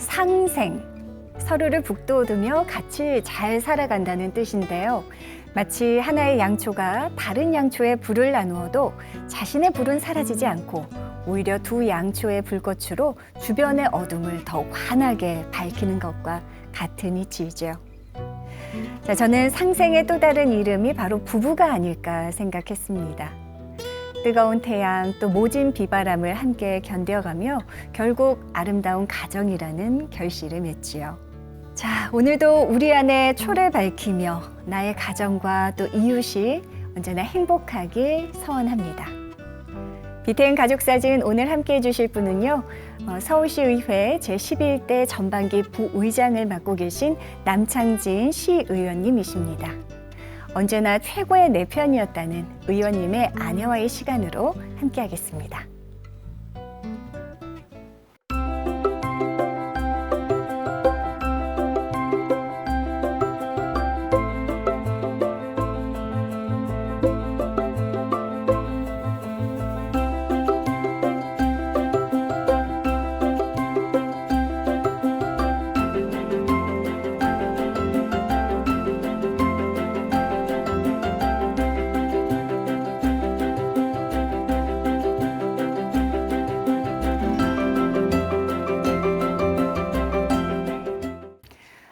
상생, 서로를 북돋우며 같이 잘 살아간다는 뜻인데요. 마치 하나의 양초가 다른 양초의 불을 나누어도 자신의 불은 사라지지 않고 오히려 두 양초의 불꽃으로 주변의 어둠을 더욱 환하게 밝히는 것과 같은 이치이죠. 자, 저는 상생의 또 다른 이름이 바로 부부가 아닐까 생각했습니다. 뜨거운 태양 또 모진 비바람을 함께 견뎌가며 결국 아름다운 가정이라는 결실을 맺지요. 자, 오늘도 우리 안에 초를 밝히며 나의 가정과 또 이웃이 언제나 행복하길 서원합니다. BTN 가족사진 오늘 함께 해주실 분은요. 서울시의회 제11대 전반기 부의장을 맡고 계신 남창진 시의원님이십니다. 언제나 최고의 내 편이었다는 의원님의 아내와의 시간으로 함께하겠습니다.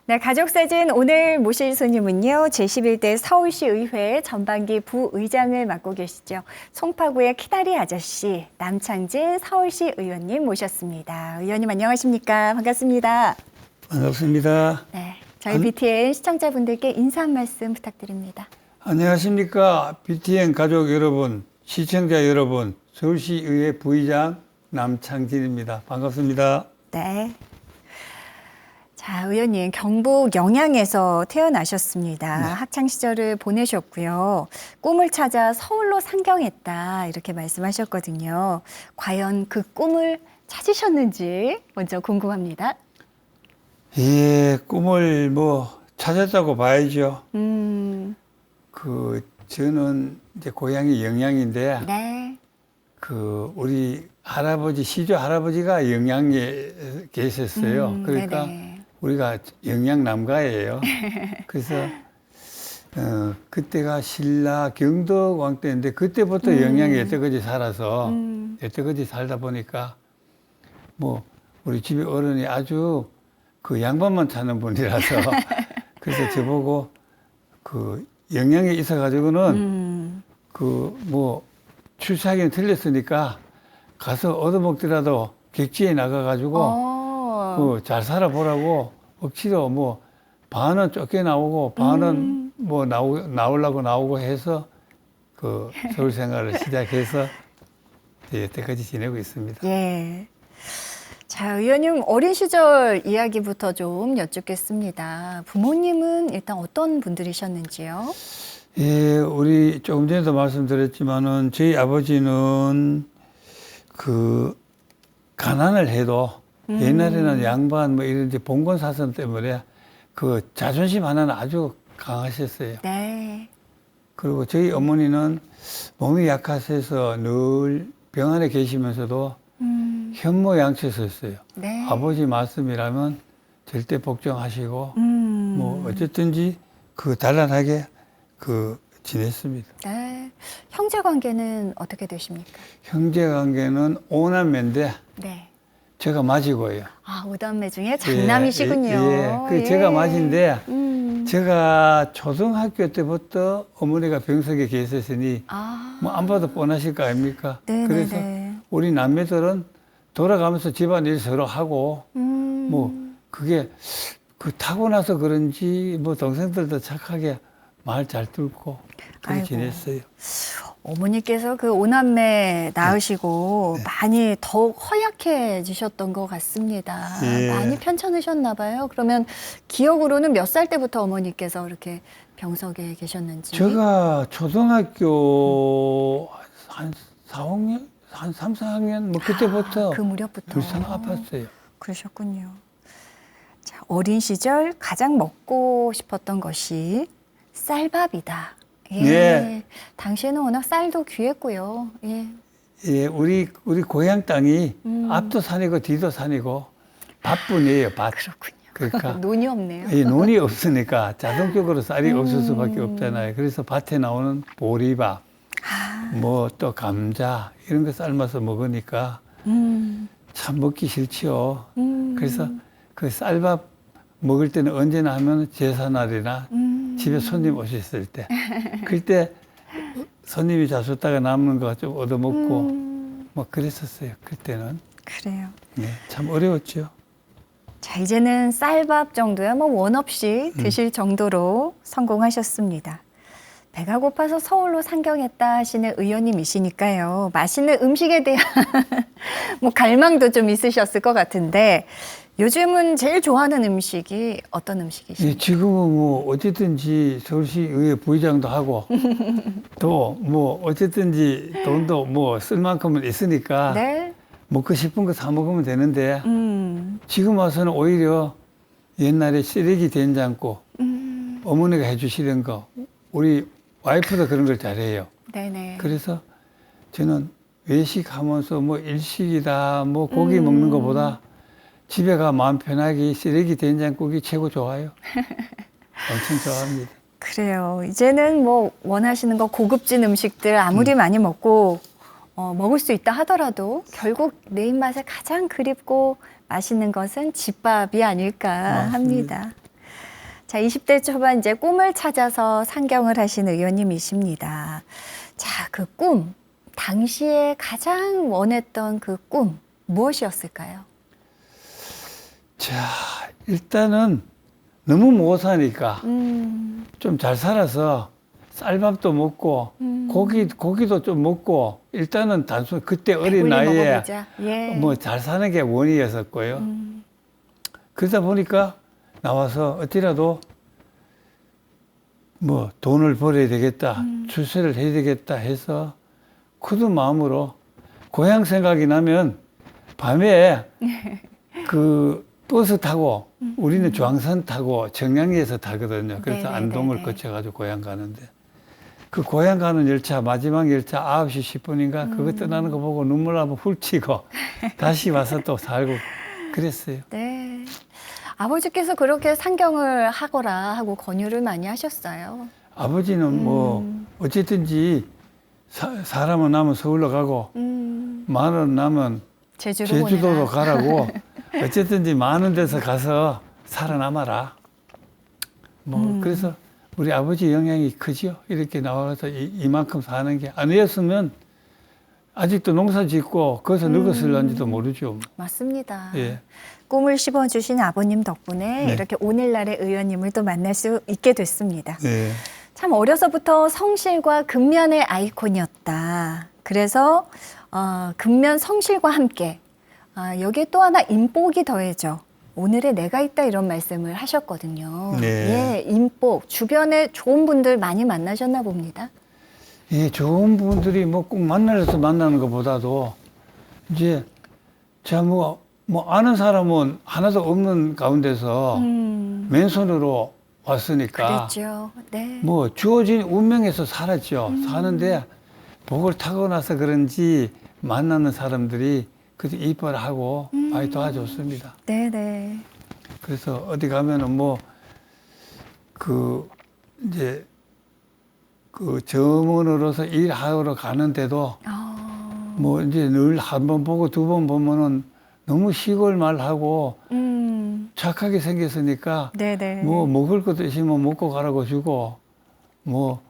네, 가족사진 오늘 모실 손님은요. 제11대 서울시의회 전반기 부의장을 맡고 계시죠. 송파구의 키다리 아저씨 남창진 서울시 의원님 모셨습니다. 의원님 안녕하십니까? 반갑습니다. 반갑습니다. 네, 저희 BTN 시청자분들께 인사 한 말씀 부탁드립니다. 안녕하십니까? BTN 가족 여러분, 시청자 여러분, 서울시의회 부의장 남창진입니다. 반갑습니다. 네. 자, 의원님, 경북 영양에서 태어나셨습니다. 네. 학창 시절을 보내셨고요. 꿈을 찾아 서울로 상경했다 이렇게 말씀하셨거든요. 과연 그 꿈을 찾으셨는지 먼저 궁금합니다. 예, 꿈을 찾았다고 봐야죠. 저는 이제 고향이 영양인데, 네. 우리 할아버지, 시조 할아버지가 영양에 계셨어요. 그러니까 네네. 우리가 영양 남가예요. 그래서 그때가 신라 경덕왕 때인데 그때부터 영양에 여태까지 살아서 여태까지 살다 보니까 우리 집에 어른이 아주 그 양반만 찾는 분이라서 그래서 저보고 영양에 있어가지고는 출사하기는 틀렸으니까 가서 얻어먹더라도 객지에 나가가지고 잘 살아보라고 억지로 반은 쫓겨나오고 반은 나오려고 나오고 해서 서울 생활을 시작해서 여태까지 지내고 있습니다. 예. 자, 의원님 어린 시절 이야기부터 좀 여쭙겠습니다. 부모님은 일단 어떤 분들이셨는지요? 예, 우리 조금 전에도 말씀드렸지만은 저희 아버지는 가난을 해도 옛날에는 양반 이런 봉건 사선 때문에 자존심 하나는 아주 강하셨어요. 네. 그리고 저희 어머니는 몸이 약하셔서 늘 병원에 계시면서도 현모양처셨어요. 네. 아버지 말씀이라면 절대 복종하시고 어쨌든지 단란하게 지냈습니다. 네. 형제 관계는 어떻게 되십니까? 형제 관계는 5남매인데 네. 제가 맞이고요. 아, 5남매 중에 장남이시군요. 예. 제가 맞인데 제가 초등학교 때부터 어머니가 병석에 계셨으니 안 봐도 뻔하실 거 아닙니까? 네네네. 그래서 우리 남매들은 돌아가면서 집안일 서로 하고 그게 타고나서 그런지 동생들도 착하게 말 잘 듣고 그렇게 지냈어요. 어머니께서 5남매 낳으시고 많이 더욱 허약해지셨던 것 같습니다. 예. 많이 편찮으셨나 봐요. 그러면 기억으로는 몇 살 때부터 어머니께서 이렇게 병석에 계셨는지? 제가 초등학교 한 4학년, 한 3, 4학년 그때부터 그 무렵부터 불쌍 아팠어요. 그러셨군요. 자, 어린 시절 가장 먹고 싶었던 것이 쌀밥이다. 예. 네. 당시에는 워낙 쌀도 귀했고요. 예. 예, 우리 고향 땅이 앞도 산이고 뒤도 산이고 밭뿐이에요, 밭. 그렇군요. 그러니까 논이 없네요. 이 논이 없으니까 자동적으로 쌀이 없을 수밖에 없잖아요. 그래서 밭에 나오는 보리밥, 뭐 또 감자 이런 거 삶아서 먹으니까 참 먹기 싫지요. 그래서 그 쌀밥 먹을 때는 언제나 하면 제사날이나 집에 손님 오셨을 때, 그때 손님이 잡숫다가 남는 거 좀 얻어먹고 뭐 그랬었어요. 그때는. 그래요. 네, 참 어려웠죠. 자, 이제는 쌀밥 정도야 뭐 원 없이 드실 정도로 성공하셨습니다. 배가 고파서 서울로 상경했다 하시는 의원님이시니까요. 맛있는 음식에 대한 뭐 갈망도 좀 있으셨을 것 같은데 요즘은 제일 좋아하는 음식이 어떤 음식이신가요? 예, 지금은 뭐 어쨌든지 서울시의회 부의장도 하고 또 뭐 어쨌든지 돈도 뭐 쓸 만큼은 있으니까 네. 먹고 싶은 거 사 먹으면 되는데 지금 와서는 오히려 옛날에 쓰레기 된장국 어머니가 해주시던 거 우리 와이프도 그런 걸 잘해요. 네네. 그래서 저는 외식하면서 뭐 일식이다 뭐 고기 먹는 것보다 집에 가 마음 편하게 쓰레기 된장국이 최고 좋아요. 엄청 좋아합니다. 그래요. 이제는 뭐 원하시는 거 고급진 음식들 아무리 많이 먹고 먹을 수 있다 하더라도 결국 내 입맛에 가장 그립고 맛있는 것은 집밥이 아닐까 맞습니다. 합니다. 자, 20대 초반 이제 꿈을 찾아서 상경을 하신 의원님이십니다. 자, 그 꿈, 당시에 가장 원했던 그 꿈, 무엇이었을까요? 자, 일단은 너무 못 사니까 좀 잘 살아서 쌀밥도 먹고 고기도 좀 먹고 일단은 단순 그때 어린 배불리 나이에 먹어보자. 예. 뭐 잘 사는 게 원이었었고요. 그러다 보니까 나와서 어찌라도 뭐 돈을 벌어야 되겠다, 출세를 해야 되겠다 해서 굳은 마음으로 고향 생각이 나면 밤에 그 버스 타고 우리는 중앙선 타고 정량리에서 타거든요. 그래서 네네네네. 안동을 거쳐가지고 고향 가는데 그 고향 가는 열차 마지막 열차 9시 10분인가 그거 떠나는 거 보고 눈물 한번 훌치고 다시 와서 또 살고 그랬어요. 네. 아버지께서 그렇게 상경을 하거라 하고 권유를 많이 하셨어요. 아버지는 뭐 어쨌든지 사람은 나면 서울로 가고 말은 나면 제주도로 제주도로 보내라. 가라고 어쨌든지 많은 데서 가서 살아남아라. 뭐 그래서 우리 아버지 영향이 크죠. 이렇게 나와서 이만큼 사는 게 아니었으면 아직도 농사 짓고 거기서 늙었을런지도 모르죠. 맞습니다. 예. 꿈을 씹어주신 아버님 덕분에 네. 이렇게 오늘날의 의원님을 또 만날 수 있게 됐습니다. 네. 참 어려서부터 성실과 근면의 아이콘이었다. 그래서 근면 성실과 함께 여기에 또 하나 인복이 더해져 오늘의 내가 있다 이런 말씀을 하셨거든요. 네. 예, 인복 주변에 좋은 분들 많이 만나셨나 봅니다. 예, 좋은 분들이 뭐 꼭 만나서 만나는 것보다도 이제 제가 뭐 아는 사람은 하나도 없는 가운데서 맨손으로 왔으니까 그랬죠. 네. 뭐 주어진 운명에서 살았죠. 사는데 복을 타고 나서 그런지 만나는 사람들이 그래도 이뻐하고 많이 도와줬습니다. 네네. 그래서 어디 가면은 뭐 이제 그 점원으로서 일하러 가는데도 뭐 이제 늘 한 번 보고 두 번 보면은 너무 시골 말하고 착하게 생겼으니까 네네. 뭐 먹을 것도 있으면 먹고 가라고 주고 뭐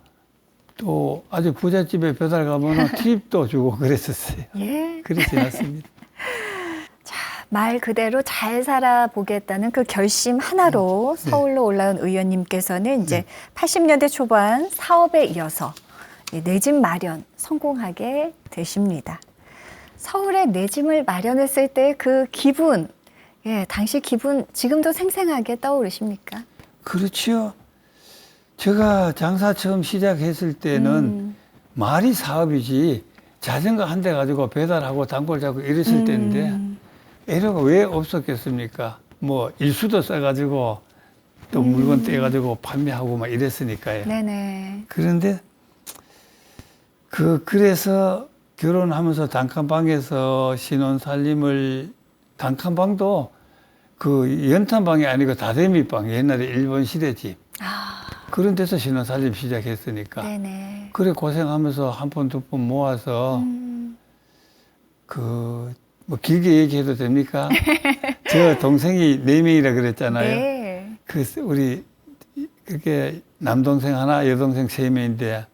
또 아주 부잣집에 배달 가면은 팁도 주고 그랬었어요. 예. 그래 지났습니다. 말 그대로 잘 살아보겠다는 그 결심 하나로 서울로 올라온 의원님께서는 이제 80년대 초반 사업에 이어서 내 집 마련 성공하게 되십니다. 서울에 내 집을 마련했을 때 그 기분, 예, 당시 기분 지금도 생생하게 떠오르십니까? 그렇죠. 제가 장사 처음 시작했을 때는 말이 사업이지 자전거 한 대 가지고 배달하고 단골 잡고 이랬을 때인데 애로가 왜 없었겠습니까? 뭐 일수도 써가지고 또 물건 떼가지고 판매하고 막 이랬으니까요. 네네. 그런데 그래서 결혼하면서 단칸방에서 신혼 살림을 단칸방도 그 연탄방이 아니고 다대미방, 옛날에 일본 시대 집. 아, 그런 데서 신혼살림 시작했으니까. 네네. 그래 고생하면서 한 번, 두 번 모아서 뭐 길게 얘기해도 됩니까? 저 동생이 4명이라 그랬잖아요. 네. 그래서 우리 그게 남동생 하나, 여동생 3명인데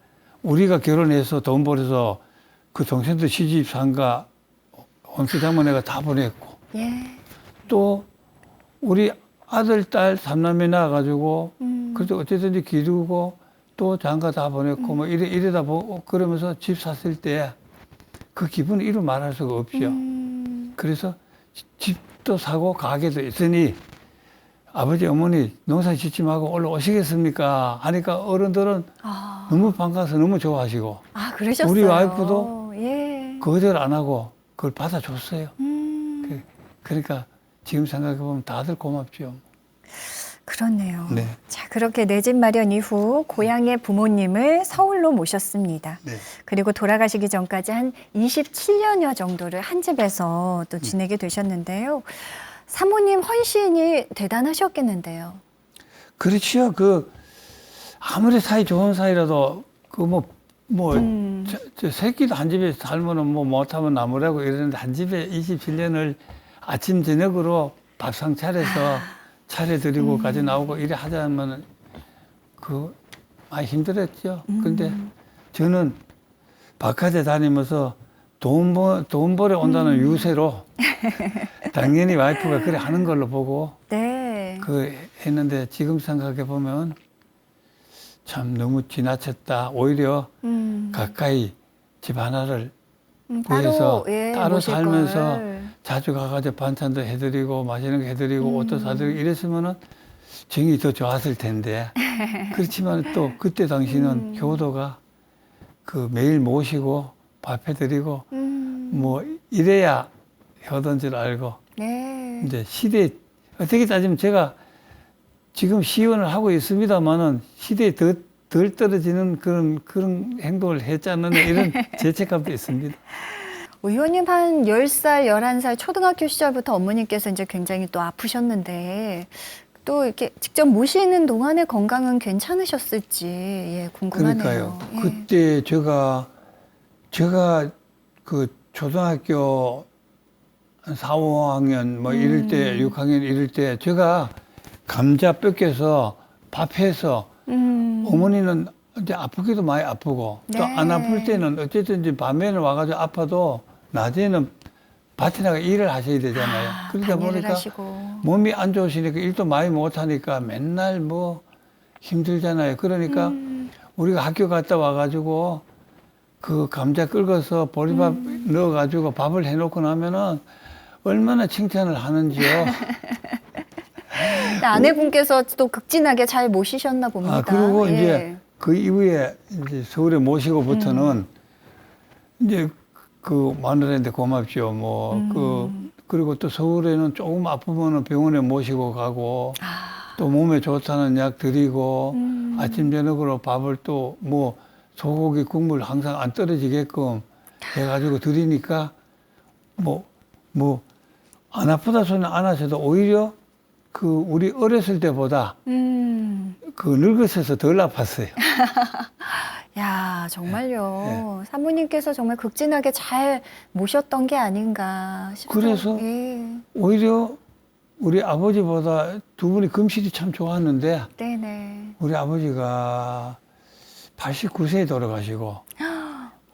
우리가 결혼해서 돈 벌어서 그 동생도 시집 상가 혼수장모네가 다 보냈고 예. 또 우리 아들, 딸, 삼남매 낳아가지고 그래도 어쨌든지 기르고 또 장가 다 보냈고 뭐 이래다 보고 그러면서 집 샀을 때 그 기분을 이루 말할 수가 없죠. 그래서 집도 사고 가게도 있으니 아버지 어머니 농사 짓지 말고 올라오시겠습니까 하니까 어른들은 너무 반가워서 너무 좋아하시고 아, 그러셨어요. 우리 와이프도 예. 거절 안 하고 그걸 받아줬어요. 그러니까 지금 생각해보면 다들 고맙죠. 그렇네요. 네. 자, 그렇게 내 집 마련 이후 고향의 부모님을 서울로 모셨습니다. 네. 그리고 돌아가시기 전까지 한 27년여 정도를 한 집에서 또 지내게 되셨는데요. 사모님 헌신이 대단하셨겠는데요. 그렇지요. 아무리 사이 좋은 사이라도 저 새끼도 한 집에 살면은 뭐 못하면 나무라고 이러는데 한 집에 27년을 아침 저녁으로 밥상 차려서 차려드리고 가져 나오고 이래 하자면 많이 힘들었죠. 근데 저는 바깥에 다니면서 돈 벌어 온다는 유세로 당연히 와이프가 그래 하는 걸로 보고 네. 했는데 지금 생각해 보면 참 너무 지나쳤다. 오히려 가까이 집 하나를 구해서 따로 모실 살면서 걸. 자주 가가지고 반찬도 해드리고 맛있는 거 해드리고 옷도 사드리고 이랬으면은 정이 더 좋았을 텐데 그렇지만 또 그때 당시는 효도가 매일 모시고 밥 해드리고 뭐 이래야 효도인 줄 알고 네. 이제 시대에 어떻게 따지면 제가 지금 시연을 하고 있습니다만은 시대에 덜 떨어지는 그런 행동을 했지 않느냐 이런 죄책감도 있습니다. 의원님 한 10살, 11살 초등학교 시절부터 어머니께서 이제 굉장히 또 아프셨는데 또 이렇게 직접 모시는 동안의 건강은 괜찮으셨을지 궁금하네요. 그러니까요. 예. 그때 제가 초등학교 한 4, 5학년 뭐 이럴 때 6학년 이럴 때 제가 감자 뺏겨서 밥해서 어머니는 이제 아프기도 많이 아프고 네. 또 안 아플 때는 어쨌든 이제 밤에는 와가지고 아파도 낮에는 밭에 나가 일을 하셔야 되잖아요. 그러다 반일을 보니까 하시고. 몸이 안 좋으시니까 일도 많이 못하니까 맨날 뭐 힘들잖아요. 그러니까 우리가 학교 갔다 와가지고 그 감자 긁어서 보리밥 넣어가지고 밥을 해놓고 나면은 얼마나 칭찬을 하는지요. 아내분께서 또 극진하게 잘 모시셨나 봅니다. 그리고 예. 이제 그 이후에 이제 서울에 모시고부터는 이제 마누라한테 고맙죠. 그리고 또 서울에는 조금 아프면은 병원에 모시고 가고 또 몸에 좋다는 약 드리고 아침 저녁으로 밥을 또 뭐 소고기 국물 항상 안 떨어지게끔 해가지고 드리니까 안 아프다 소리 안 하셔도 오히려 우리 어렸을 때보다 늙으셔서 덜 아팠어요. 야, 정말요. 네. 사모님께서 정말 극진하게 잘 모셨던 게 아닌가 싶어요. 그래서 예. 오히려 우리 아버지보다 두 분이 금실이 참 좋았는데 네네. 우리 아버지가 89세에 돌아가시고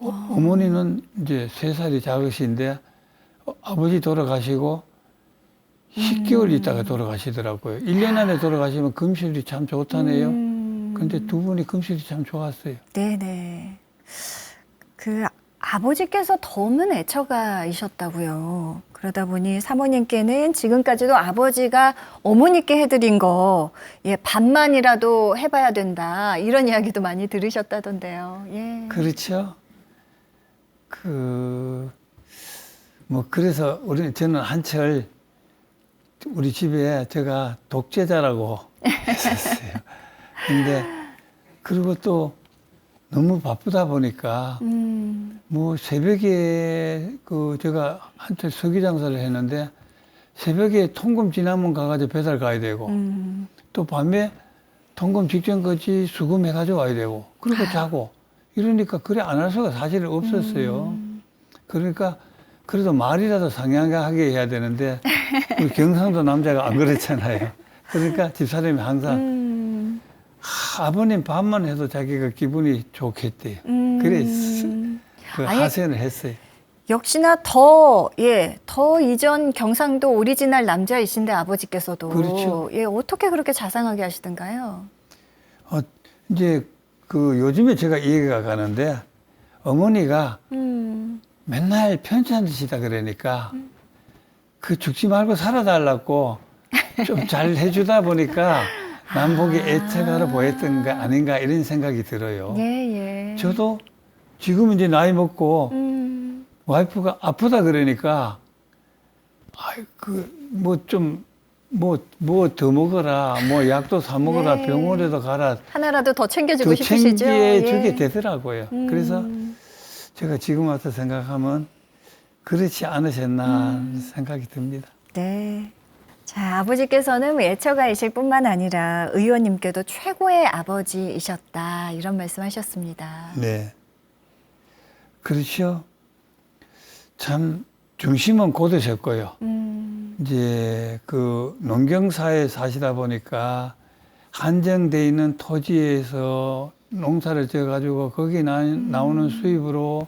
어머니는 이제 3살이 작으신데 아버지 돌아가시고 10개월 있다가 돌아가시더라고요. 1년 안에 돌아가시면 금실이 참 좋다네요. 근데 두 분이 금실이 참 좋았어요. 네네. 아버지께서 덤은 애처가이셨다고요. 그러다 보니 사모님께는 지금까지도 아버지가 어머니께 해드린 거, 반만이라도 해봐야 된다. 이런 이야기도 많이 들으셨다던데요. 예. 그렇죠. 그래서 저는 한철 우리 집에 제가 독재자라고 했었어요. 근데 그리고 또 너무 바쁘다 보니까 뭐 새벽에 제가 한철 석유 장사를 했는데 새벽에 통금 지나면 가가지고 배달 가야 되고 또 밤에 통금 직전까지 수금해가지고 와야 되고 그리고 자고 이러니까 그래 안 할 수가 사실은 없었어요. 그러니까 그래도 말이라도 상냥하게 해야 되는데 우리 경상도 남자가 안 그렇잖아요. 그러니까 집사람이 항상 아버님 밥만 해도 자기가 기분이 좋겠대요. 그래서 그 아니, 하소연을 했어요. 역시나 더 이전 경상도 오리지널 남자이신데 아버지께서도. 그렇죠. 예, 어떻게 그렇게 자상하게 하시던가요? 이제 그 요즘에 제가 이해가 가는데 어머니가 맨날 편찮으시다 그러니까 그 죽지 말고 살아달라고 좀 잘 해주다 보니까 남보기 애착하러 보였던 거 아닌가 이런 생각이 들어요. 예, 예. 저도 지금 이제 나이 먹고 와이프가 아프다 그러니까 뭐 더 먹어라, 뭐 약도 사 먹어라, 네. 병원에도 가라. 하나라도 더 챙겨주고 더 싶으시죠? 챙겨주게 예. 되더라고요. 그래서 제가 지금 와서 생각하면 그렇지 않으셨나 생각이 듭니다. 네. 자, 아버지께서는 애처가이실 뿐만 아니라 의원님께도 최고의 아버지이셨다. 이런 말씀하셨습니다. 네. 그렇죠. 참 중심은 고드셨고요. 이제 그 농경사에 사시다 보니까 한정돼 있는 토지에서 농사를 지어가지고 거기 나오는 수입으로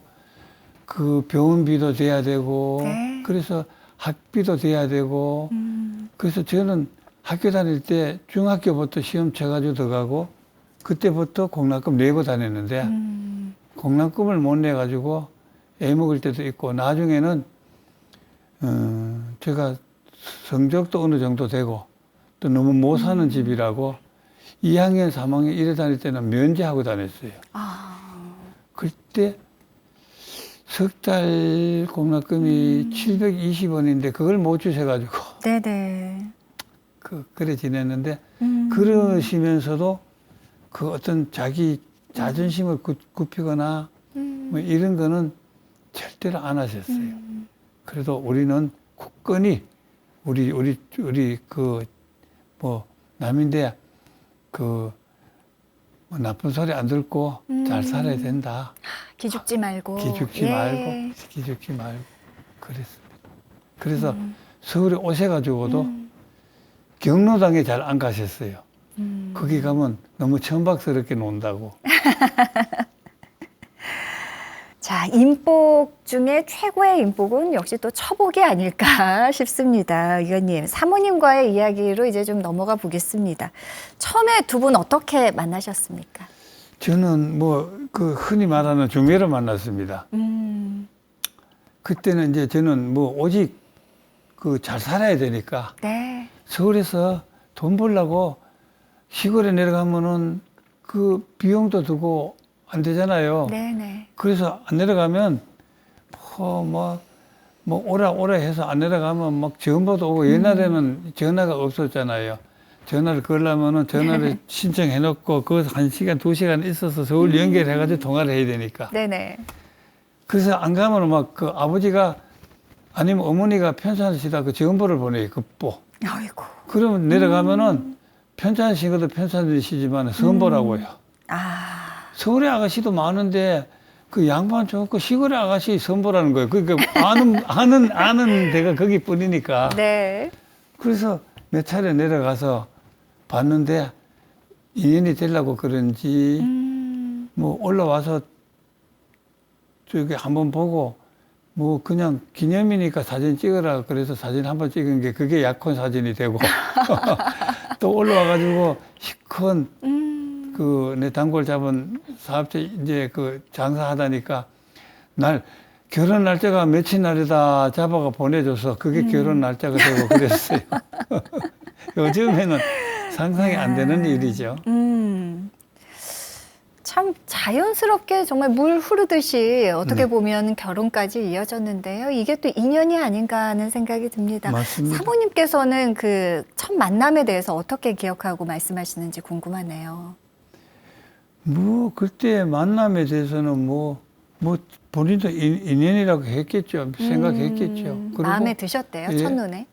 그 병원비도 돼야 되고 네. 그래서 학비도 돼야 되고 그래서 저는 학교 다닐 때 중학교부터 시험 쳐가지고 들어가고 그때부터 공락금 내고 다녔는데 공락금을 못 내가지고 애 먹을 때도 있고 나중에는 제가 성적도 어느 정도 되고 또 너무 못 사는 집이라고 2학년, 3학년 이래 다닐 때는 면제하고 다녔어요. 그때 석 달 공락금이 720원인데 그걸 못 주셔가지고 네네. 그래 지냈는데 그러시면서도 그 어떤 자기 자존심을 굽히거나 뭐 이런 거는 절대로 안 하셨어요. 그래도 우리는 굳건히 우리 그 뭐 남인데 그 뭐 나쁜 소리 안 듣고 잘 살아야 된다. 기죽지 말고. 기죽지 예. 말고 그랬습니다. 그래서 서울에 오셔가지고도 경로당에 잘 안 가셨어요. 거기 가면 너무 천박스럽게 논다고. 자, 인복 중에 최고의 인복은 역시 또 처복이 아닐까 싶습니다. 의원님, 사모님과의 이야기로 이제 좀 넘어가 보겠습니다. 처음에 두 분 어떻게 만나셨습니까? 저는 뭐 그 흔히 말하는 중매로 만났습니다. 그때는 이제 저는 뭐 오직 그 잘 살아야 되니까 네. 서울에서 돈 벌려고 시골에 내려가면은 그 비용도 들고 안 되잖아요. 네네. 그래서 안 내려가면 뭐 오라 해서 안 내려가면 막 전보도 오고 옛날에는 전화가 없었잖아요. 전화를 걸려면은 전화를 신청해 놓고 그 1시간, 2시간 있어서 서울 연결해 가지고 통화를 해야 되니까. 네네. 그래서 안 가면은 막 그 아버지가 아니면 어머니가 편찮으시다 그 전보를 보내요. 급보. 아이고. 그러면 내려가면은 편찮으신 것도 편찮으시지만 선보라고요. 서울의 아가씨도 많은데 그 양반 좋고 시골의 아가씨 선보라는 거예요. 그러니까 아는 데가 거기뿐이니까. 네. 그래서 몇 차례 내려가서 봤는데 인연이 되려고 그런지 뭐 올라와서 저기 한번 보고 뭐 그냥 기념이니까 사진 찍으라 그래서 사진 한번 찍은 게 그게 약혼 사진이 되고 또 올라와가지고 시큰 그 내 단골 잡은 사업체 이제 그 장사하다니까 결혼 날짜가 며칠 날이다 잡아가 보내줘서 그게 결혼 날짜가 되고 그랬어요. 요즘에는 상상이 안 되는 일이죠. 참 자연스럽게 정말 물 흐르듯이 어떻게 네. 보면 결혼까지 이어졌는데요. 이게 또 인연이 아닌가 하는 생각이 듭니다. 맞습니다. 사모님께서는 그 첫 만남에 대해서 어떻게 기억하고 말씀하시는지 궁금하네요. 뭐 그때 만남에 대해서는 뭐 본인도 인연이라고 했겠죠. 생각했겠죠. 그리고 마음에 드셨대요, 예. 첫눈에?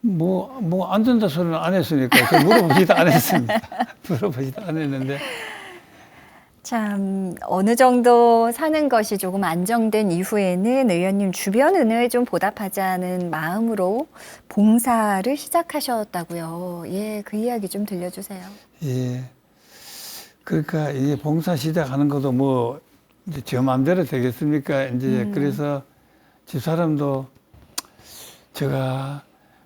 뭐 안 된다 소리는 안 했으니까 저 물어보지도 안 했습니다. 물어보지도 안 했는데 참 어느 정도 사는 것이 조금 안정된 이후에는 의원님 주변 은혜에 좀 보답하자는 마음으로 봉사를 시작하셨다고요. 예, 그 이야기 좀 들려주세요. 예. 그러니까 이제 봉사 시작하는 것도 뭐 이제 저 마음대로 되겠습니까? 이제 그래서 집사람도 제가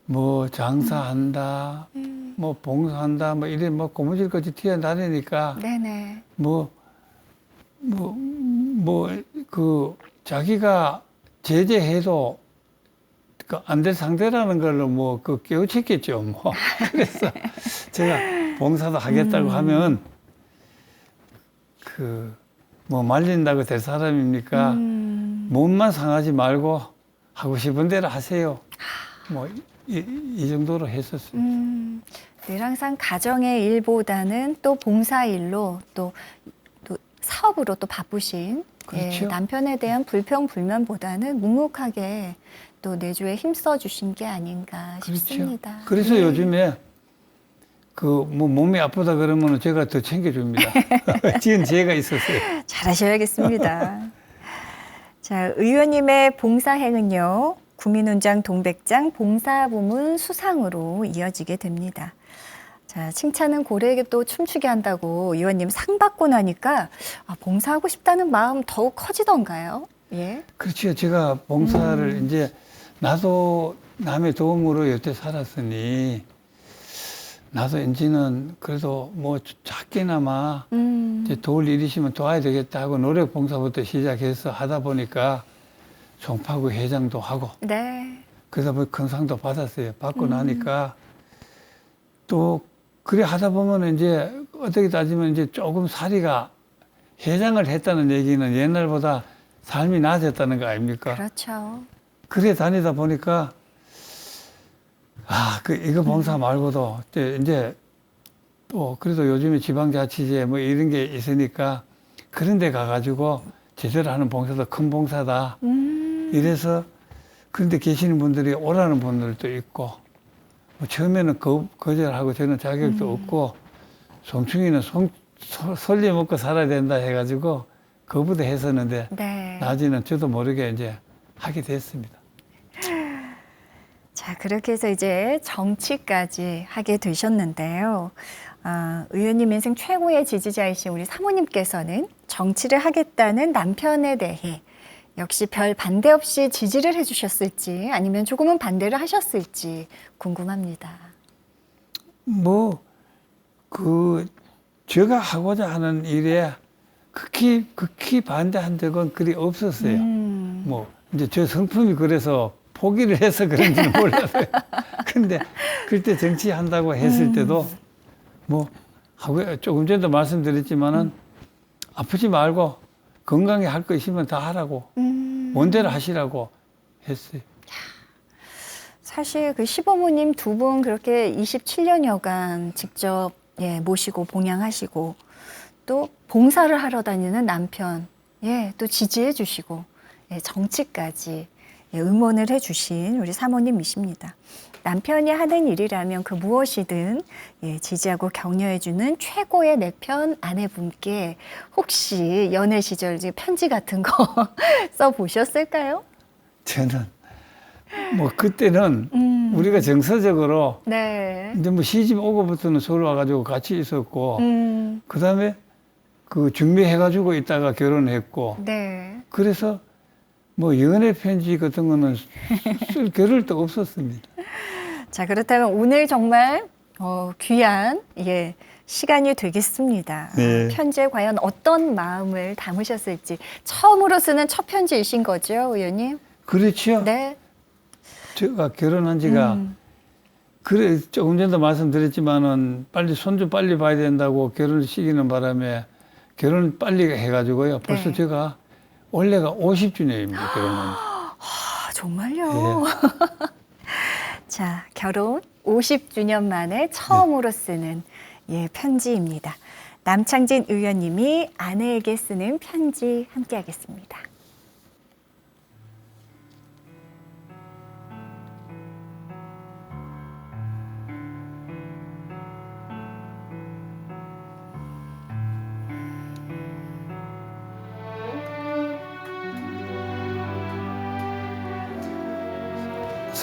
뭐 장사한다, 뭐 봉사한다, 뭐 이래 뭐 고무줄까지 튀어나르니까 네네. 그 자기가 제재해도 안 될 상대라는 걸로 뭐 그 깨우쳤겠죠. 뭐 그래서 제가 봉사도 하겠다고 하면 그 뭐 말린다고 될 사람입니까? 몸만 상하지 말고 하고 싶은 대로 하세요. 뭐 이 정도로 했었어요. 늘 항상 가정의 일보다는 또 봉사 일로 또 사업으로 또 바쁘신 그렇죠. 예, 남편에 대한 불평 불만보다는 묵묵하게 또 내조에 힘써 주신 게 아닌가 싶습니다. 그래서 예. 요즘에 그 뭐 몸이 아프다 그러면 제가 더 챙겨줍니다. 지은 지혜가 있었어요. 잘하셔야겠습니다. 자, 의원님의 봉사행은요, 구민훈장 동백장 봉사부문 수상으로 이어지게 됩니다. 자, 칭찬은 고래에게 또 춤추게 한다고 의원님 상 받고 나니까 봉사하고 싶다는 마음 더욱 커지던가요? 예. 그렇죠. 제가 봉사를 이제 나도 남의 도움으로 여태 살았으니 나도 이제는 그래도 뭐 작게나마 이제 도울 일이 있으면 도와야 되겠다 하고 노력 봉사부터 시작해서 하다 보니까 송파구 회장도 하고 네. 그래서 뭐 큰 상도 받았어요. 받고 나니까 또 그래 하다 보면 이제 어떻게 따지면 이제 조금 사리가 회장을 했다는 얘기는 옛날보다 삶이 나아졌다는 거 아닙니까? 그렇죠. 그래 다니다 보니까 이거 봉사 말고도 이제 또 그래도 요즘에 지방자치제 뭐 이런 게 있으니까 그런 데 가가지고 제대로 하는 봉사도 큰 봉사다. 이래서 그런데 계시는 분들이 오라는 분들도 있고 뭐 처음에는 거절하고 저는 자격도 없고 송충이는 솔리 먹고 살아야 된다 해가지고 거부도 했었는데 네. 나중에는 저도 모르게 이제 하게 됐습니다. 자, 그렇게 해서 이제 정치까지 하게 되셨는데요. 의원님 인생 최고의 지지자이신 우리 사모님께서는 정치를 하겠다는 남편에 대해 역시 별 반대 없이 지지를 해주셨을지 아니면 조금은 반대를 하셨을지 궁금합니다. 제가 하고자 하는 일에 극히 반대한 적은 그리 없었어요. 이제 저 성품이 그래서 포기를 해서 그런지는 몰라서요. 근데 그때 정치한다고 했을 때도 조금 전에도 말씀드렸지만은 아프지 말고 건강히 할 거 있으면 다 하라고 원대로 하시라고 했어요. 사실 그 시부모님 두 분 그렇게 27년여간 직접 모시고 봉양하시고 또 봉사를 하러 다니는 남편 또 지지해 주시고 정치까지 응원을 해 주신 우리 사모님이십니다. 남편이 하는 일이라면 그 무엇이든 지지하고 격려해 주는 최고의 내 편 아내분께 혹시 연애 시절 편지 같은 거 써 보셨을까요? 저는 그때는 우리가 정서적으로 네. 이제 시집 오고부터는 서울 와가지고 같이 있었고 그다음에 그 준비해가지고 있다가 결혼했고 네. 그래서 연애 편지 같은 거는 쓸 겨를도 없었습니다. 자, 그렇다면 오늘 정말 귀한 시간이 되겠습니다. 네. 편지에 과연 어떤 마음을 담으셨을지 처음으로 쓰는 첫 편지이신 거죠, 의원님? 그렇죠. 네. 제가 결혼한 지가 그래 조금 전도 말씀드렸지만은 빨리 손주 빨리 봐야 된다고 결혼을 시키는 바람에 결혼 빨리 해가지고요. 벌써 네. 제가 올해가 50주년입니다. 결혼한 지. 정말요? 자, 결혼 50주년 만에 처음으로 쓰는 편지입니다. 남창진 의원님이 아내에게 쓰는 편지 함께 하겠습니다.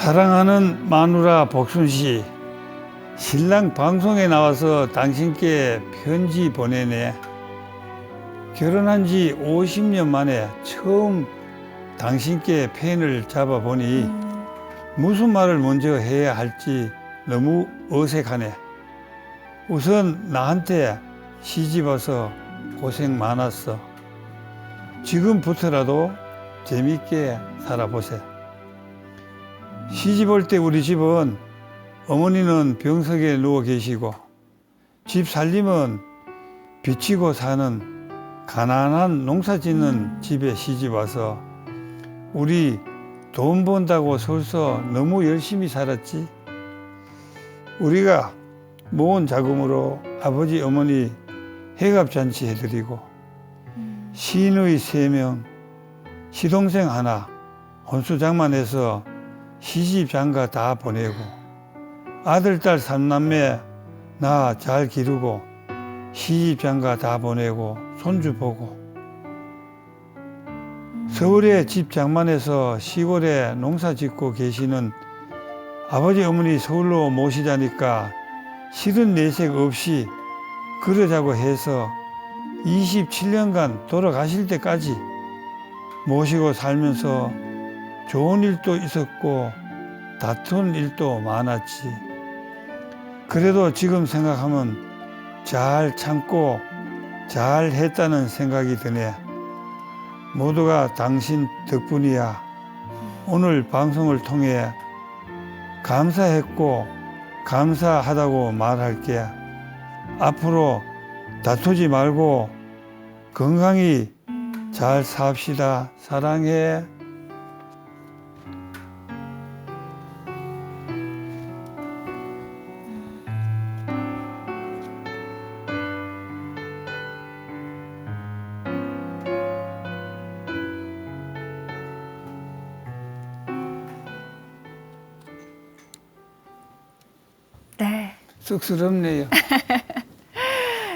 사랑하는 마누라 복순 씨, 신랑 방송에 나와서 당신께 편지 보내네. 결혼한 지 50년 만에 처음 당신께 펜을 잡아보니 무슨 말을 먼저 해야 할지 너무 어색하네. 우선 나한테 시집 와서 고생 많았어. 지금부터라도 재밌게 살아보세. 시집 올 때 우리 집은 어머니는 병석에 누워 계시고 집 살림은 비치고 사는 가난한 농사 짓는 집에 시집 와서 우리 돈 번다고 설서 너무 열심히 살았지. 우리가 모은 자금으로 아버지 어머니 해갑잔치 해드리고 시인의 3명, 시동생 하나 혼수장만해서 시집장가 다 보내고 아들, 딸 3남매 나 잘 기르고 시집장가 다 보내고 손주 보고 서울에 집 장만해서 시골에 농사 짓고 계시는 아버지 어머니 서울로 모시자니까 싫은 내색 없이 그러자고 해서 27년간 돌아가실 때까지 모시고 살면서 좋은 일도 있었고 다툰 일도 많았지. 그래도 지금 생각하면 잘 참고 잘 했다는 생각이 드네. 모두가 당신 덕분이야. 오늘 방송을 통해 감사했고 감사하다고 말할게. 앞으로 다투지 말고 건강히 잘 삽시다. 사랑해. 네. 쑥스럽네요.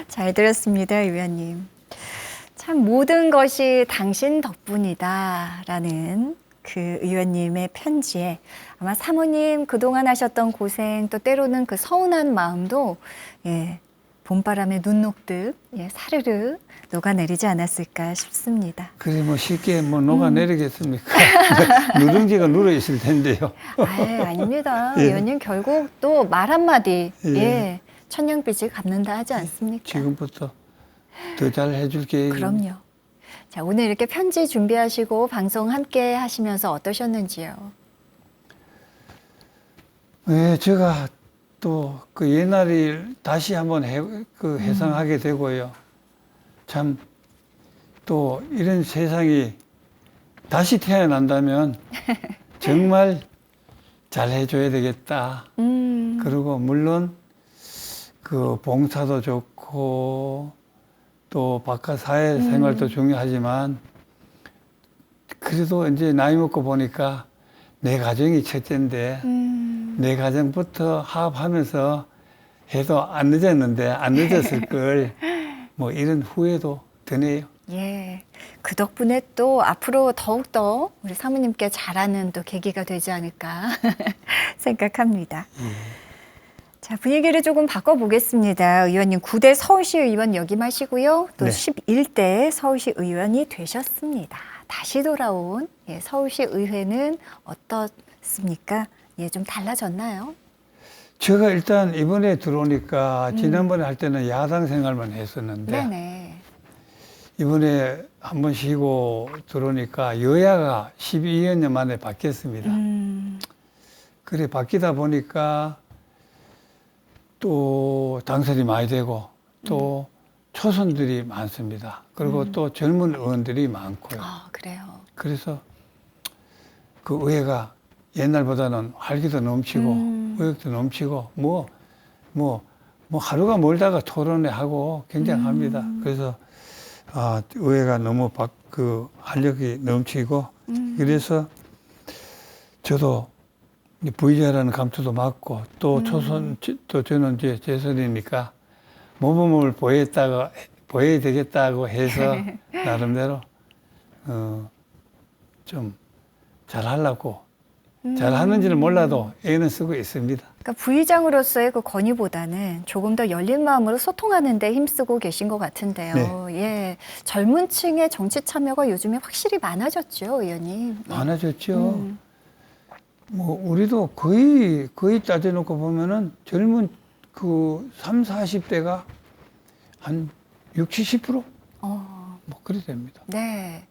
잘 들었습니다, 의원님. 참 모든 것이 당신 덕분이다라는 그 의원님의 편지에 아마 사모님 그동안 하셨던 고생 또 때로는 그 서운한 마음도 봄바람에 눈 녹듯 사르르 녹아내리지 않았을까 싶습니다. 그래 뭐 쉽게 뭐 녹아내리겠습니까? 누룽지가 눌어 있을 텐데요. 아닙니다. 예. 의원님 결국 또 말 한마디 예. 천냥빚을 갚는다 하지 않습니까? 지금부터 더 잘 해줄게요. 그럼요. 자, 오늘 이렇게 편지 준비하시고 방송 함께 하시면서 어떠셨는지요? 네, 제가 또 그 옛날을 다시 한번 회상하게 되고요. 참 또 이런 세상이 다시 태어난다면 정말 잘 해줘야 되겠다. 그리고 물론 그 봉사도 좋고 또 바깥 사회 생활도 중요하지만 그래도 이제 나이 먹고 보니까 내 가정이 첫째인데 내 가정부터 화합하면서 해도 안 늦었는데 안 늦었을 걸 뭐 이런 후회도 드네요. 예. 그 덕분에 또 앞으로 더욱더 우리 사모님께 잘하는 또 계기가 되지 않을까 생각합니다. 자, 분위기를 조금 바꿔보겠습니다. 의원님 9대 서울시 의원 역임하시고요. 또 네. 11대 서울시 의원이 되셨습니다. 다시 돌아온 서울시 의회는 어떻습니까? 좀 달라졌나요? 제가 일단 이번에 들어오니까 지난번에 할 때는 야당 생활만 했었는데 네네. 이번에 한번 쉬고 들어오니까 여야가 12년 만에 바뀌었습니다. 그래 바뀌다 보니까 또 당선이 많이 되고 또 초선들이 많습니다. 그리고 또 젊은 의원들이 많고요. 그래요. 그래서 그 의회가 옛날보다는 활기도 넘치고 의욕도 넘치고 뭐 하루가 멀다가 토론회 하고 굉장합니다. 그래서 의회가 너무 그 활력이 넘치고 그래서 저도 부의장이라는 감투도 맡고 또 초선 또 저는 이제 재선이니까 모범을 보여야 되겠다고 해서 나름대로 좀 잘하려고 잘하는지는 몰라도 애는 쓰고 있습니다. 그러니까 부의장으로서의 그 건의보다는 조금 더 열린 마음으로 소통하는 데 힘쓰고 계신 것 같은데요. 예, 젊은 층의 정치 참여가 요즘에 확실히 많아졌죠, 의원님. 네. 많아졌죠. 뭐 우리도 거의 따져놓고 보면은 젊은 그 3, 40대가 한 60, 70%? 뭐 그래 됩니다. 네.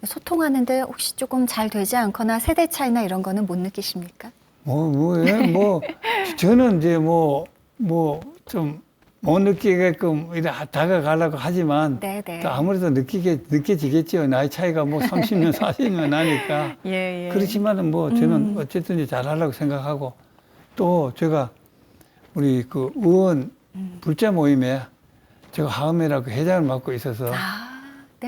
소통하는데 혹시 조금 잘 되지 않거나 세대 차이나 이런 거는 못 느끼십니까? 저는 이제 좀 못 느끼게끔 이래 다가가려고 하지만 네네. 또 아무래도 느껴지겠죠. 나이 차이가 뭐 30년, 40년 나니까. 예, 예. 그렇지만은 뭐 저는 어쨌든 잘하려고 생각하고 또 제가 우리 그 의원 불자 모임에 제가 하음회라고 회장을 맡고 있어서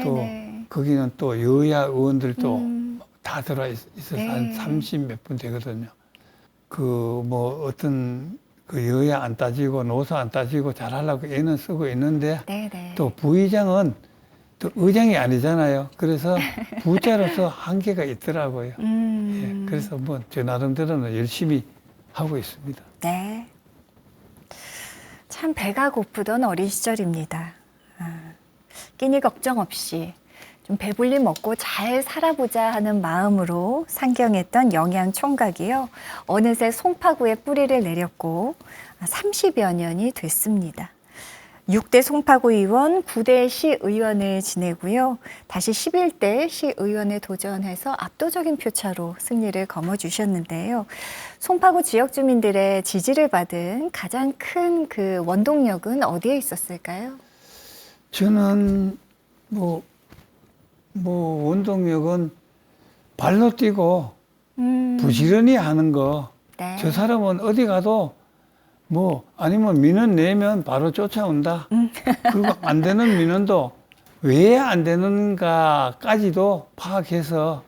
또 네네. 거기는 또 여야 의원들도 다 들어와 있어서 네. 한 30 몇 분 되거든요. 그 뭐 어떤 그 여야 안 따지고 노사 안 따지고 잘하려고 애는 쓰고 있는데 네네. 또 부의장은 또 의장이 아니잖아요. 그래서 부자로서 한계가 있더라고요. 예, 그래서 뭐 제 나름대로는 열심히 하고 있습니다. 네. 참 배가 고프던 어린 시절입니다. 끼니 걱정 없이 좀 배불리 먹고 잘 살아보자 하는 마음으로 상경했던 영양 총각이요. 어느새 송파구에 뿌리를 내렸고 30여 년이 됐습니다. 6대 송파구 의원, 9대 시의원을 지내고요. 다시 11대 시의원에 도전해서 압도적인 표차로 승리를 거머쥐셨는데요. 송파구 지역 주민들의 지지를 받은 가장 큰 그 원동력은 어디에 있었을까요? 저는 원동력은 발로 뛰고 부지런히 하는 거. 네. 저 사람은 어디 가도 아니면 민원 내면 바로 쫓아온다. 그리고 안 되는 민원도 왜 안 되는가까지도 파악해서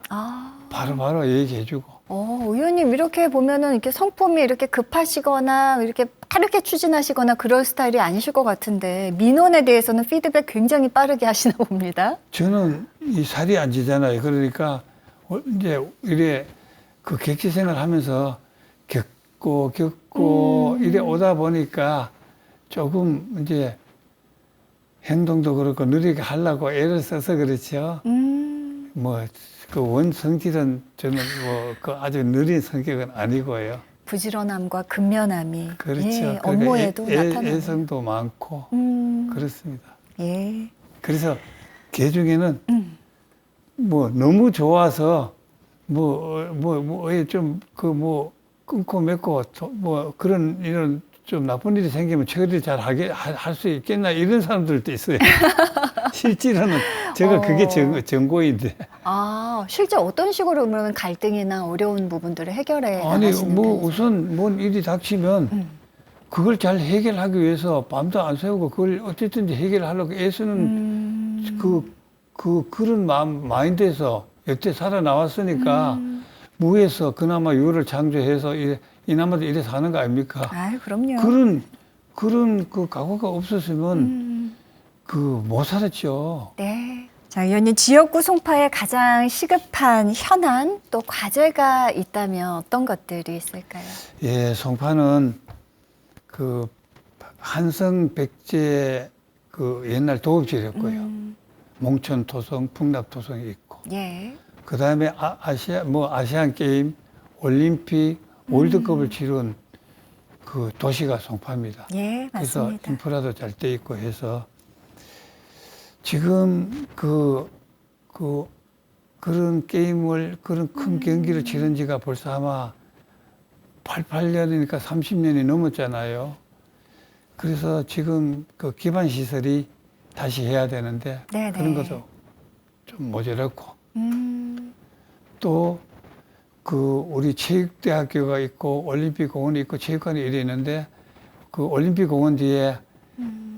바로 얘기해주고. 의원님 이렇게 보면은 이렇게 성품이 이렇게 급하시거나 이렇게 빠르게 추진하시거나 그럴 스타일이 아니실 것 같은데 민원에 대해서는 피드백 굉장히 빠르게 하시나 봅니다. 저는 이 살이 안 지잖아요. 그러니까 이제 이래 그 객지 생활 하면서 겪고 이래 오다 보니까 조금 이제 행동도 그렇고 느리게 하려고 애를 써서 그렇죠. 그 원성질은 저는 그 아주 느린 성격은 아니고요. 부지런함과 근면함이 그렇죠. 예, 업무에도 나타나요. 애성도 많고 그렇습니다. 예. 그래서 개 중에는 너무 좋아서 끊고 맺고 그런 이런 좀 나쁜 일이 생기면 처리를 잘 할 수 있겠나 이런 사람들도 있어요. 실제로는 제가 그게 전공인데. 실제 어떤 식으로 그러면 갈등이나 어려운 부분들을 해결해 나가시는 편이세요? 우선 뭔 일이 닥치면 그걸 잘 해결하기 위해서 밤도 안 새우고 그걸 어쨌든지 해결하려고 애쓰는 그런 마인드에서 여태 살아나왔으니까 무에서 그나마 유를 창조해서 이나마도 이래 사는 거 아닙니까? 그럼요. 그런 그 각오가 없었으면 못 살았죠. 네. 자, 의원님 지역구 송파에 가장 시급한 현안 또 과제가 있다면 어떤 것들이 있을까요? 예, 송파는 그 한성 백제 그 옛날 도읍지였고요. 몽천 토성, 풍납 토성이 있고. 예. 그 다음에 아시안 게임, 올림픽, 월드컵을 치른 그 도시가 송파입니다. 예, 그래서 맞습니다. 인프라도 잘 돼 있고 해서 지금 그런 게임을 그런 큰 경기를 치른 지가 벌써 아마 88년이니까 30년이 넘었잖아요. 그래서 지금 그 기반 시설이 다시 해야 되는데 네네. 그런 것도 좀 모자랐고 또 우리 체육대학교가 있고 올림픽 공원이 있고 체육관이 이래 있는데 그 올림픽 공원 뒤에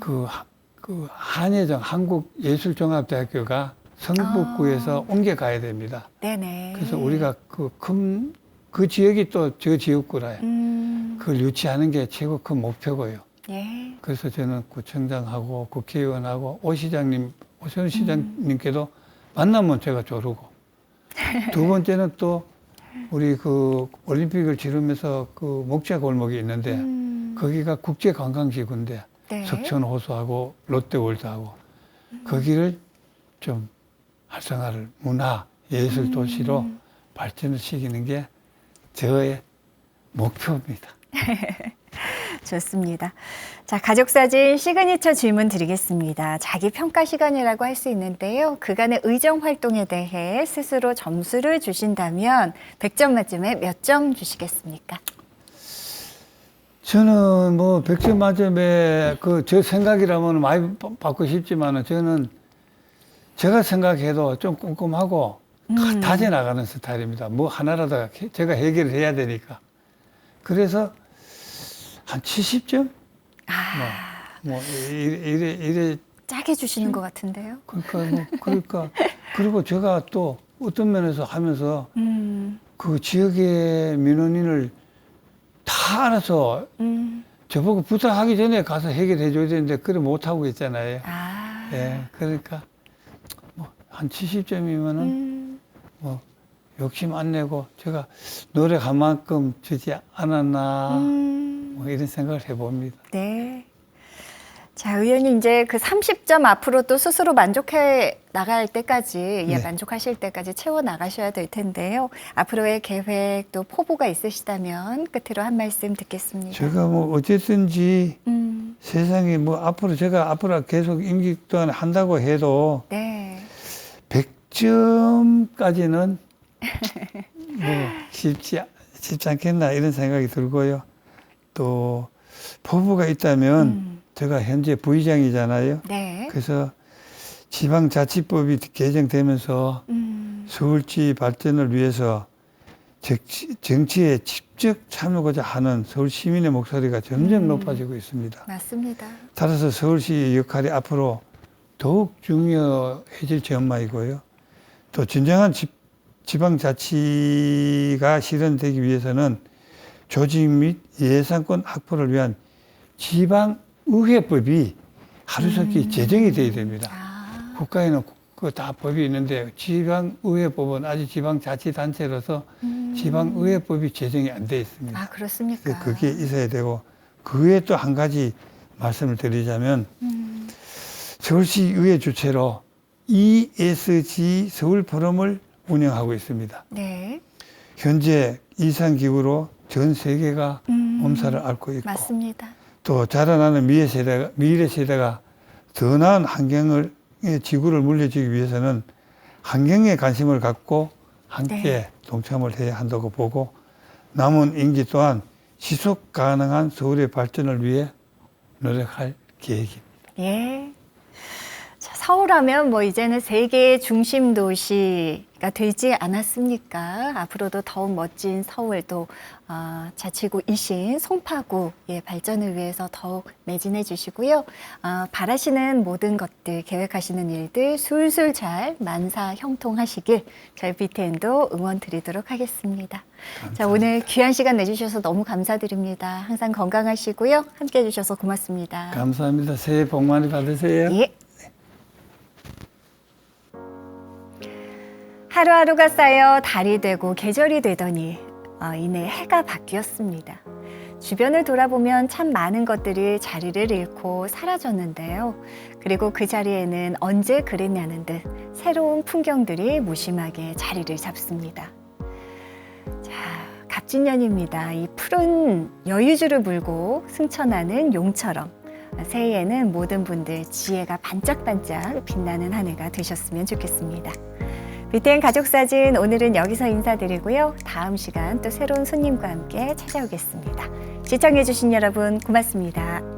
그 한예종 한국예술종합대학교가 성북구에서 옮겨가야 됩니다. 네네. 그래서 우리가 그 지역이 또 저 지역구라요. 그걸 유치하는 게 최고 큰 목표고요. 예. 그래서 저는 구청장하고 국회의원하고 오시장 시장님께도 만나면 제가 조르고 두 번째는 또 우리 그 올림픽을 치르면서 그 목자 골목이 있는데 거기가 국제 관광지구인데 네. 석천 호수하고 롯데월드하고 거기를 좀 활성화를 문화 예술 도시로 발전을 시키는 게 저의 목표입니다. 좋습니다. 자, 가족사진 시그니처 질문 드리겠습니다. 자기 평가 시간이라고 할 수 있는데요. 그간의 의정 활동에 대해 스스로 점수를 주신다면 100점 만점에 몇 점 주시겠습니까? 저는 뭐 100점 만점에 그 저 생각이라면 많이 받고 싶지만은 저는 제가 생각해도 좀 꼼꼼하고 다져 나가는 스타일입니다. 뭐 하나라도 제가 해결을 해야 되니까. 그래서 한 70점? 뭐 이래 짜게 주시는 것 같은데요. 그러니까 그리고 제가 또 어떤 면에서 하면서 그 지역의 민원인을 다 알아서 저보고 부탁하기 전에 가서 해결해 줘야 되는데 그래 못 하고 있잖아요. 예, 그러니까 뭐 한 70점이면은 뭐 욕심 안 내고 제가 노력한 만큼 주지 않았나 뭐 이런 생각을 해봅니다. 네. 자, 의원님 이제 그 30점 앞으로 또 스스로 만족해 나갈 때까지, 네. 만족하실 때까지 채워 나가셔야 될 텐데요. 앞으로의 계획 또 포부가 있으시다면 끝으로 한 말씀 듣겠습니다. 제가 뭐 어쨌든지 세상에 뭐 제가 앞으로 계속 임기 동안 한다고 해도 네. 100점까지는 뭐 쉽지 않겠나 이런 생각이 들고요. 또 포부가 있다면 제가 현재 부의장이잖아요. 네. 그래서 지방자치법이 개정되면서 서울시 발전을 위해서 정치에 직접 참여하고자 하는 서울 시민의 목소리가 점점 높아지고 있습니다. 맞습니다. 따라서 서울시의 역할이 앞으로 더욱 중요해질 전망이고요. 또 진정한 지방자치가 실현되기 위해서는 조직 및 예산권 확보를 위한 지방의회법이 하루속히 제정이 돼야 됩니다. 국가에는 그 다 법이 있는데 지방의회법은 아직 지방자치단체로서 지방의회법이 제정이 안 돼 있습니다. 아, 그렇습니까? 그래서 그게 있어야 되고 그 외에 또 한 가지 말씀을 드리자면 서울시의회 주최로 ESG 서울 포럼을 운영하고 있습니다. 네. 현재 이상기후로 전 세계가 몸살을 앓고 있고 맞습니다. 또 자라나는 미래 세대가 더 나은 환경을 지구를 물려주기 위해서는 환경에 관심을 갖고 함께 네. 동참을 해야 한다고 보고 남은 임기 또한 지속 가능한 서울의 발전을 위해 노력할 계획입니다. 예. 자, 서울하면 뭐 이제는 세계의 중심 도시가 되지 않았습니까? 앞으로도 더욱 멋진 서울 또 자치구이신 송파구의 발전을 위해서 더욱 매진해 주시고요. 바라시는 모든 것들, 계획하시는 일들 술술 잘 만사형통하시길 저희 BTN도 응원 드리도록 하겠습니다. 자, 오늘 귀한 시간 내주셔서 너무 감사드립니다. 항상 건강하시고요. 함께해 주셔서 고맙습니다. 감사합니다. 새해 복 많이 받으세요. 예. 하루하루가 쌓여 달이 되고 계절이 되더니 이내 해가 바뀌었습니다. 주변을 돌아보면 참 많은 것들이 자리를 잃고 사라졌는데요. 그리고 그 자리에는 언제 그랬냐는 듯 새로운 풍경들이 무심하게 자리를 잡습니다. 자, 갑진년입니다. 이 푸른 여유주를 물고 승천하는 용처럼 새해에는 모든 분들 지혜가 반짝반짝 빛나는 한 해가 되셨으면 좋겠습니다. BTN 가족사진 오늘은 여기서 인사드리고요. 다음 시간 또 새로운 손님과 함께 찾아오겠습니다. 시청해주신 여러분 고맙습니다.